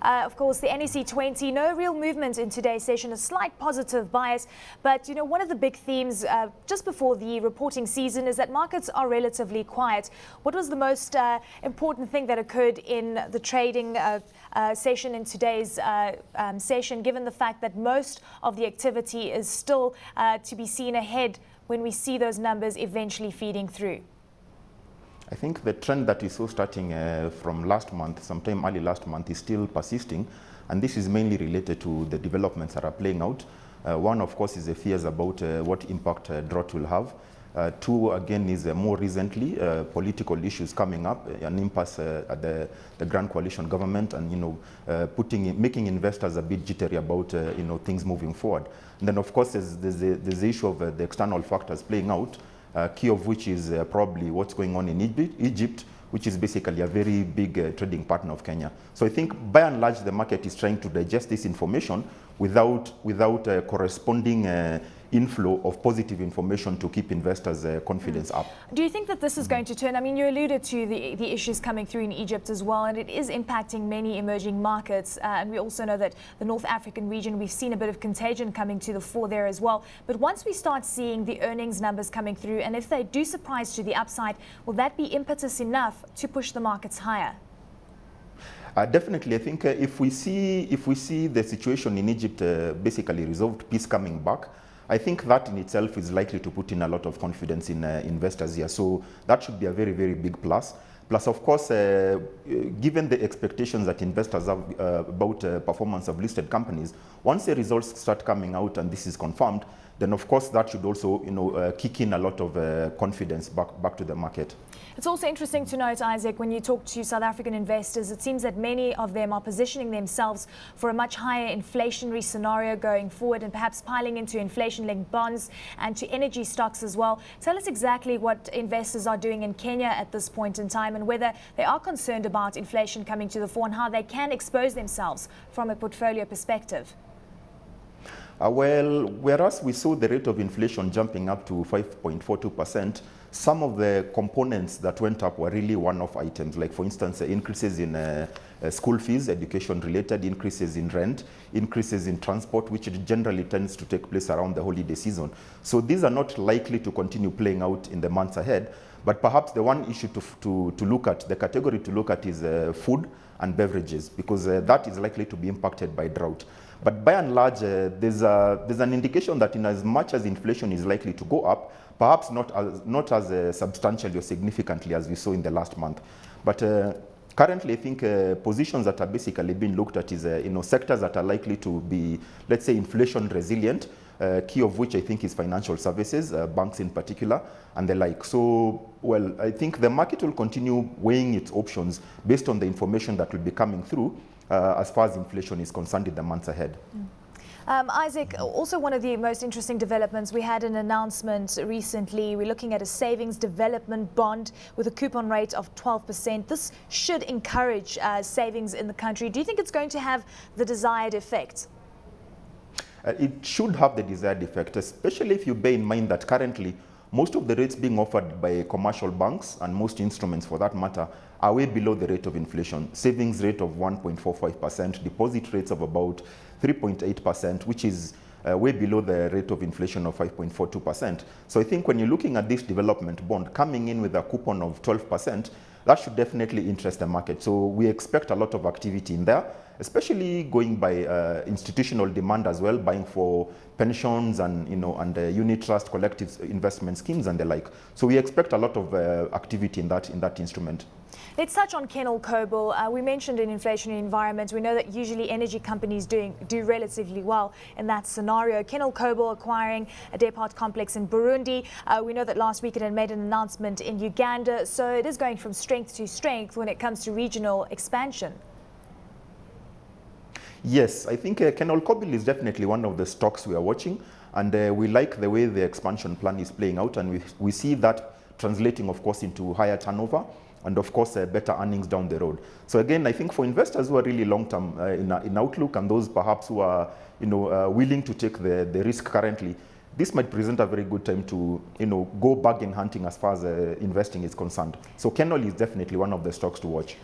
Of course, the NEC 20, no real movement in today's session, a slight positive bias. But, one of the big themes just before the reporting season is that markets are relatively quiet. What was the most important thing that occurred in the trading session in today's session, given the fact that most of the activity is still to be seen ahead when we see those numbers eventually feeding through? I think the trend that we saw starting from last month, sometime early last month, is still persisting, and this is mainly related to the developments that are playing out. One, of course, is the fears about what impact drought will have. Two, again, is more recently political issues coming up, an impasse at the Grand Coalition government, and making investors a bit jittery about things moving forward. And then, of course, there's the issue of the external factors playing out. Key of which is probably what's going on in Egypt, which is basically a very big trading partner of Kenya. So I think by and large the market is trying to digest this information without a corresponding inflow of positive information to keep investors' confidence up. Do you think that this is going to turn? I mean, you alluded to the issues coming through in Egypt as well, and it is impacting many emerging markets. And we also know that the North African region, we've seen a bit of contagion coming to the fore there as well. But once we start seeing the earnings numbers coming through, and if they do surprise to the upside, will that be impetus enough to push the markets higher? Definitely. I think if we see the situation in Egypt basically resolved, peace coming back, I think that in itself is likely to put in a lot of confidence in investors here. So that should be a very, very big plus. Plus, of course, given the expectations that investors have about performance of listed companies, once the results start coming out and this is confirmed, then of course that should also kick in a lot of confidence back to the market. It's also interesting to note, Isaac, when you talk to South African investors, it seems that many of them are positioning themselves for a much higher inflationary scenario going forward, and perhaps piling into inflation-linked bonds and to energy stocks as well. Tell us exactly what investors are doing in Kenya at this point in time, and whether they are concerned about inflation coming to the fore and how they can expose themselves from a portfolio perspective. Well, whereas we saw the rate of inflation jumping up to 5.42%, some of the components that went up were really one-off items, like, for instance, increases in school fees, education-related, increases in rent, increases in transport, which generally tends to take place around the holiday season. So these are not likely to continue playing out in the months ahead, but perhaps the one issue to look at, the category to look at, is food and beverages, because that is likely to be impacted by drought. But by and large, there's an indication that in as much as inflation is likely to go up, perhaps not as substantially or significantly as we saw in the last month. But currently, I think positions that are basically being looked at is sectors that are likely to be, let's say, inflation resilient. Key of which I think is financial services, banks in particular, and the like. So, well, I think the market will continue weighing its options based on the information that will be coming through as far as inflation is concerned in the months ahead. Isaac, also one of the most interesting developments, we had an announcement recently. We're looking at a savings development bond with a coupon rate of 12%. This should encourage savings in the country. Do you think it's going to have the desired effect? It should have the desired effect, especially if you bear in mind that currently most of the rates being offered by commercial banks, and most instruments for that matter, are way below the rate of inflation. Savings rate of 1.45%, deposit rates of about 3.8%, which is way below the rate of inflation of 5.42%. So I think when you're looking at this development bond coming in with a coupon of 12%, that should definitely interest the market. So we expect a lot of activity in there, especially going by institutional demand as well, buying for pensions and unit trust, collective investment schemes and the like. So we expect a lot of activity in that instrument. Let's touch on Kenyan Cobalt. We mentioned an inflationary environment. We know that usually energy companies do relatively well in that scenario. Kenyan Cobalt acquiring a depot complex in Burundi. We know that last week it had made an announcement in Uganda. So it is going from strength to strength when it comes to regional expansion. Yes, I think Kenyan Cobalt is definitely one of the stocks we are watching, and we like the way the expansion plan is playing out, and we see that translating, of course, into higher turnover and, of course, better earnings down the road. So again, I think for investors who are really long-term in outlook, and those perhaps who are willing to take the risk currently, this might present a very good time to go bargain hunting as far as investing is concerned. So Kenyan is definitely one of the stocks to watch.